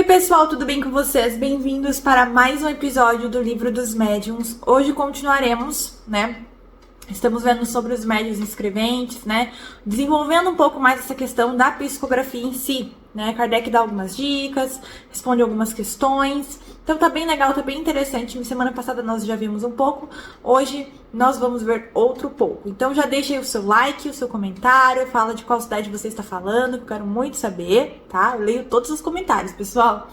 Oi pessoal, tudo bem com vocês? Bem-vindos para mais um episódio do Livro dos Médiuns. Hoje continuaremos, Estamos vendo sobre os médiuns inscreventes, desenvolvendo um pouco mais essa questão da psicografia em si, Kardec dá algumas dicas, responde algumas questões. Então tá bem legal, tá bem interessante. Semana passada nós já vimos um pouco, hoje nós vamos ver outro pouco. Então já deixa aí o seu like, o seu comentário, fala de qual cidade você está falando, que eu quero muito saber, tá? Eu leio todos os comentários, pessoal.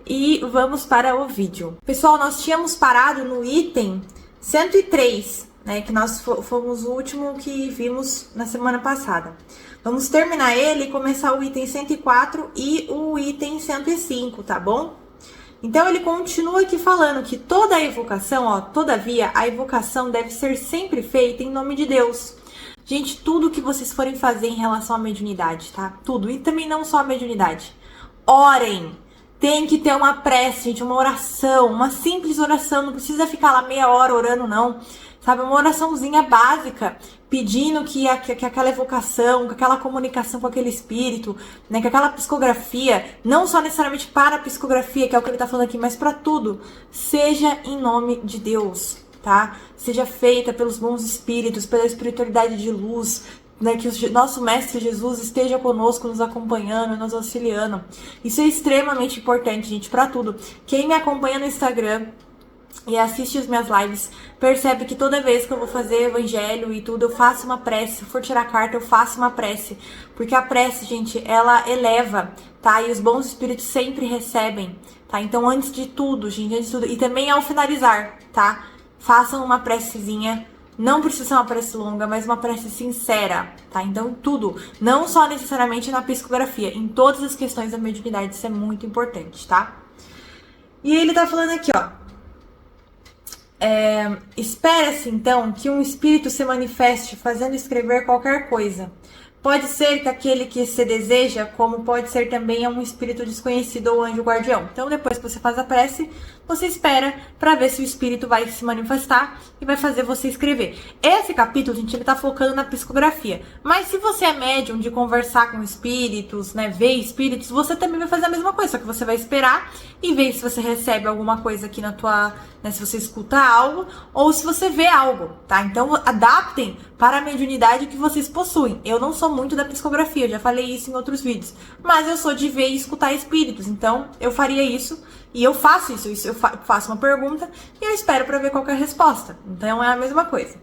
E vamos para o vídeo. Pessoal, nós tínhamos parado no item 103, que nós fomos o último que vimos na semana passada. Vamos terminar ele e começar o item 104 e o item 105, tá bom? Então, ele continua aqui falando que toda a evocação, todavia, a evocação deve ser sempre feita em nome de Deus. Gente, tudo que vocês forem fazer em relação à mediunidade, tá? Tudo. E também não só a mediunidade. Orem. Tem que ter uma prece, gente, uma oração, uma simples oração. Não precisa ficar lá meia hora orando, não. Sabe, uma oraçãozinha básica, pedindo que aquela evocação, que aquela comunicação com aquele espírito, que aquela psicografia, não só necessariamente para a psicografia, que é o que ele está falando aqui, mas para tudo, seja em nome de Deus, tá? Seja feita pelos bons espíritos, pela espiritualidade de luz, que o nosso Mestre Jesus esteja conosco, nos acompanhando, nos auxiliando. Isso é extremamente importante, gente, para tudo. Quem me acompanha no Instagram e assiste as minhas lives, percebe que toda vez que eu vou fazer evangelho e tudo, eu faço uma prece. Se for tirar carta, eu faço uma prece. Porque a prece, gente, ela eleva, tá? E os bons espíritos sempre recebem, tá? Então, antes de tudo, gente, antes de tudo, e também ao finalizar, tá? Façam uma precezinha. Não precisa ser uma prece longa, mas uma prece sincera, tá? Então, tudo. Não só necessariamente na psicografia. Em todas as questões da mediunidade, isso é muito importante, tá? E ele tá falando aqui, espera-se então que um espírito se manifeste fazendo escrever qualquer coisa. Pode ser que aquele que se deseja, como pode ser também um espírito desconhecido ou anjo guardião. Então, depois que você faz a prece, você espera para ver se o espírito vai se manifestar e vai fazer você escrever. Esse capítulo, gente, ele tá focando na psicografia. Mas se você é médium de conversar com espíritos, ver espíritos, você também vai fazer a mesma coisa, só que você vai esperar e ver se você recebe alguma coisa aqui na tua, se você escuta algo ou se você vê algo, tá? Então, adaptem para a mediunidade que vocês possuem. Eu não sou muito da psicografia, eu já falei isso em outros vídeos, mas eu sou de ver e escutar espíritos, então eu faria isso e eu faço isso, eu faço uma pergunta e eu espero para ver qual que é a resposta. Então é a mesma coisa.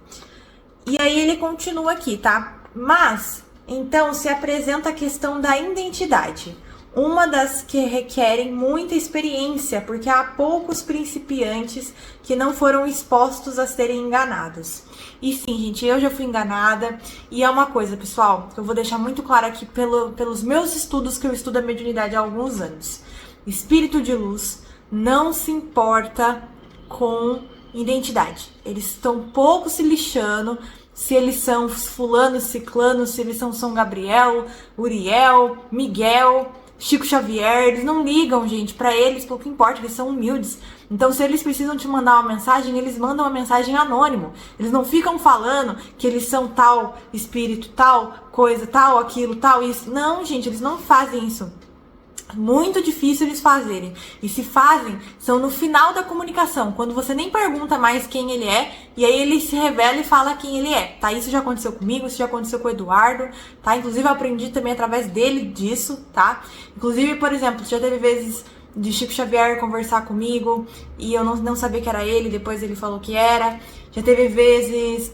E aí ele continua aqui, tá? Mas, então, se apresenta a questão da identidade. Uma das que requerem muita experiência, porque há poucos principiantes que não foram expostos a serem enganados. E sim, gente, eu já fui enganada. E é uma coisa, pessoal, que eu vou deixar muito claro aqui pelos meus estudos, que eu estudo a mediunidade há alguns anos. Espírito de luz não se importa com identidade. Eles estão pouco se lixando se eles são fulano, ciclano, se eles são São Gabriel, Uriel, Miguel, Chico Xavier. Eles não ligam, gente, pra eles pouco importa, eles são humildes. Então, se eles precisam te mandar uma mensagem, eles mandam uma mensagem anônimo. Eles não ficam falando que eles são tal espírito, tal coisa, tal aquilo, tal isso. Não, gente, eles não fazem isso. Muito difícil eles fazerem. E se fazem, são no final da comunicação, quando você nem pergunta mais quem ele é, e aí ele se revela e fala quem ele é, tá? Isso já aconteceu comigo, isso já aconteceu com o Eduardo, tá? Inclusive eu aprendi também através dele disso, tá? Inclusive, por exemplo, já teve vezes de Chico Xavier conversar comigo e eu não sabia que era ele, depois ele falou que era. Já teve vezes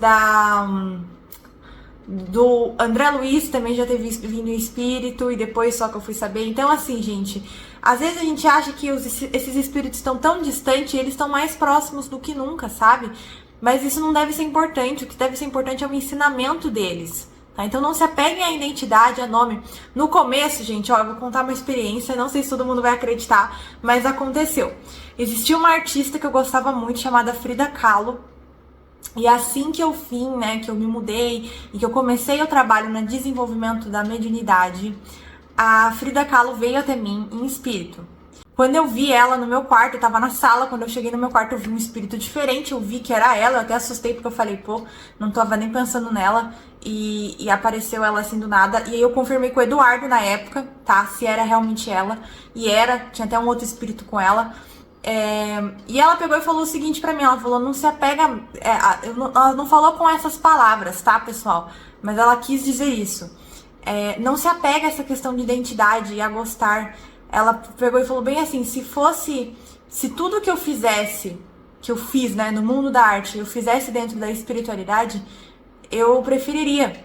do André Luiz também já teve vindo em espírito e depois só que eu fui saber. Então, assim, gente, às vezes a gente acha que esses espíritos estão tão distantes e eles estão mais próximos do que nunca, sabe? Mas isso não deve ser importante. O que deve ser importante é o ensinamento deles, tá? Então não se apeguem à identidade, a nome. No começo, gente, eu vou contar uma experiência, não sei se todo mundo vai acreditar, mas aconteceu. Existia uma artista que eu gostava muito, chamada Frida Kahlo. E assim que eu vim, que eu me mudei e que eu comecei o trabalho no desenvolvimento da mediunidade, a Frida Kahlo veio até mim em espírito. Quando eu vi ela no meu quarto, eu tava na sala, quando eu cheguei no meu quarto eu vi um espírito diferente, eu vi que era ela, eu até assustei porque eu falei, pô, não tava nem pensando nela, e apareceu ela assim do nada, e aí eu confirmei com o Eduardo na época, tá, se era realmente ela, e tinha até um outro espírito com ela. E ela pegou e falou o seguinte pra mim, ela falou, não se apega, ela não falou com essas palavras, tá, pessoal, mas ela quis dizer isso, não se apega a essa questão de identidade e a gostar. Ela pegou e falou bem assim, se tudo que eu fiz, né, no mundo da arte, eu fizesse dentro da espiritualidade, eu preferiria,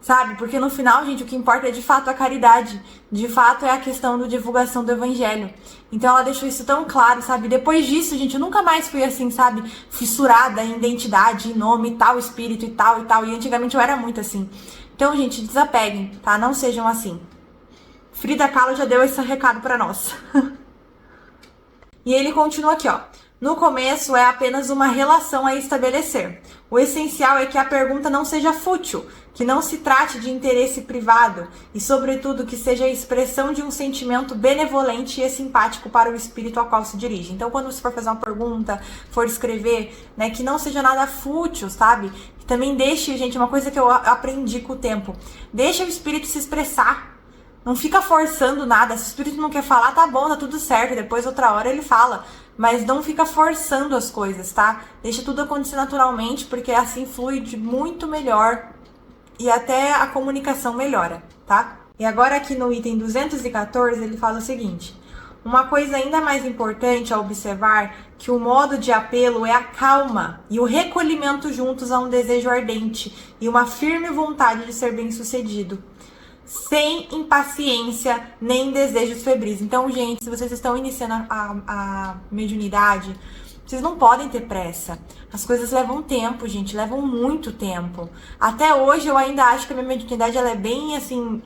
sabe? Porque no final, gente, o que importa é de fato a caridade, de fato é a questão da divulgação do evangelho. Então ela deixou isso tão claro, sabe? Depois disso, gente, eu nunca mais fui assim, sabe? Fissurada em identidade, em nome, tal espírito e tal, e antigamente eu era muito assim. Então, gente, desapeguem, tá? Não sejam assim. Frida Kahlo já deu esse recado pra nós. E ele continua aqui, ó. No começo é apenas uma relação a estabelecer. O essencial é que a pergunta não seja fútil, que não se trate de interesse privado e, sobretudo, que seja a expressão de um sentimento benevolente e simpático para o espírito ao qual se dirige. Então, quando você for fazer uma pergunta, for escrever, né, que não seja nada fútil, sabe? Que também deixe, gente, uma coisa que eu aprendi com o tempo. Deixa o espírito se expressar. Não fica forçando nada. Se o espírito não quer falar, tá bom, tá tudo certo. Depois, outra hora, ele fala. Mas não fica forçando as coisas, tá? Deixa tudo acontecer naturalmente, porque assim flui de muito melhor e até a comunicação melhora, tá? E agora aqui no item 214, ele fala o seguinte. Uma coisa ainda mais importante a observar que o modo de apelo é a calma e o recolhimento juntos a um desejo ardente e uma firme vontade de ser bem-sucedido, sem impaciência nem desejos febris. Então, gente, se vocês estão iniciando a mediunidade, vocês não podem ter pressa. As coisas levam tempo, gente, levam muito tempo. Até hoje eu ainda acho que a minha mediunidade ela é bem assim,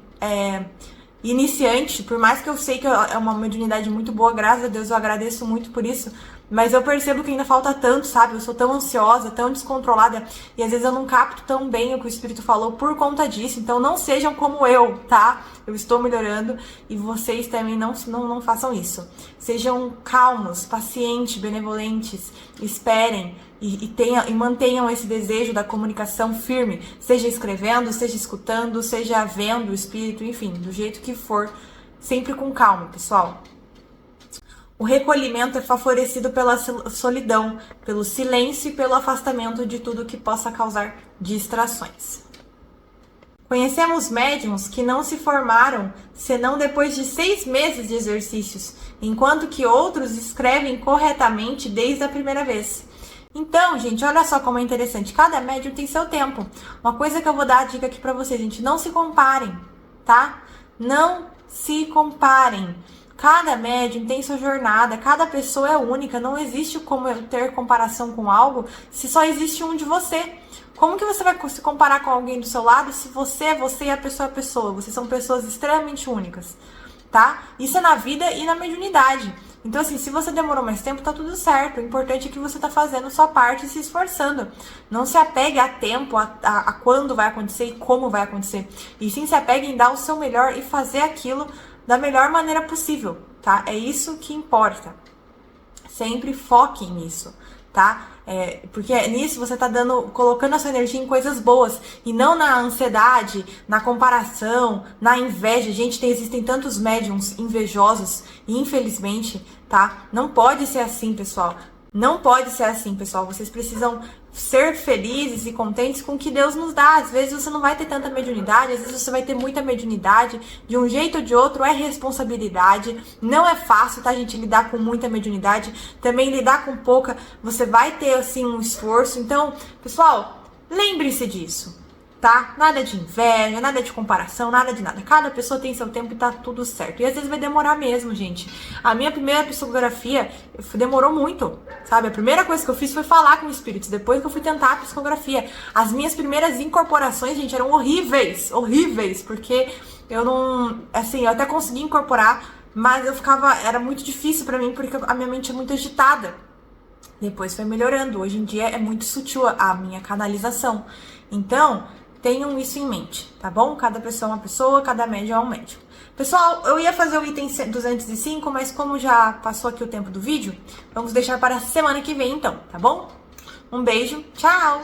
iniciante, por mais que eu sei que é uma mediunidade muito boa, graças a Deus, eu agradeço muito por isso, mas eu percebo que ainda falta tanto, sabe? Eu sou tão ansiosa, tão descontrolada, e às vezes eu não capto tão bem o que o Espírito falou por conta disso. Então não sejam como eu, tá? Eu estou melhorando e vocês também não façam isso. Sejam calmos, pacientes, benevolentes, esperem e mantenham esse desejo da comunicação firme, seja escrevendo, seja escutando, seja vendo o Espírito, enfim, do jeito que for, sempre com calma, pessoal. O recolhimento é favorecido pela solidão, pelo silêncio e pelo afastamento de tudo que possa causar distrações. Conhecemos médiuns que não se formaram senão depois de 6 meses de exercícios, enquanto que outros escrevem corretamente desde a primeira vez. Então, gente, olha só como é interessante. Cada médium tem seu tempo. Uma coisa que eu vou dar a dica aqui pra vocês, gente, não se comparem, tá? Não se comparem. Cada médium tem sua jornada, cada pessoa é única, não existe como ter comparação com algo se só existe um de você. Como que você vai se comparar com alguém do seu lado se você é você e a pessoa é a pessoa? Vocês são pessoas extremamente únicas, tá? Isso é na vida e na mediunidade. Então, assim, se você demorou mais tempo, tá tudo certo. O importante é que você tá fazendo sua parte e se esforçando. Não se apegue a tempo, a quando vai acontecer e como vai acontecer. E sim se apegue em dar o seu melhor e fazer aquilo da melhor maneira possível, tá? É isso que importa. Sempre foque nisso, tá? Porque nisso você tá colocando a sua energia em coisas boas e não na ansiedade, na comparação, na inveja. Gente, existem tantos médiums invejosos e infelizmente, tá? Não pode ser assim, pessoal. Não pode ser assim, pessoal. Vocês precisam ser felizes e contentes com o que Deus nos dá. Às vezes você não vai ter tanta mediunidade, às vezes você vai ter muita mediunidade. De um jeito ou de outro é responsabilidade. Não é fácil, tá, gente, lidar com muita mediunidade. Também lidar com pouca, você vai ter, assim, um esforço. Então, pessoal, lembre-se disso, tá? Nada de inveja, nada de comparação, nada de nada. Cada pessoa tem seu tempo e tá tudo certo. E às vezes vai demorar mesmo, gente. A minha primeira psicografia demorou muito, sabe? A primeira coisa que eu fiz foi falar com espíritos. Depois que eu fui tentar a psicografia. As minhas primeiras incorporações, gente, eram horríveis. Horríveis. Porque eu não... Assim, eu até consegui incorporar, mas era muito difícil pra mim, porque a minha mente é muito agitada. Depois foi melhorando. Hoje em dia é muito sutil a minha canalização. Então, Tenham isso em mente, tá bom? Cada pessoa é uma pessoa, cada médium é um médium. Pessoal, eu ia fazer o item 205, mas como já passou aqui o tempo do vídeo, vamos deixar para a semana que vem então, tá bom? Um beijo, tchau!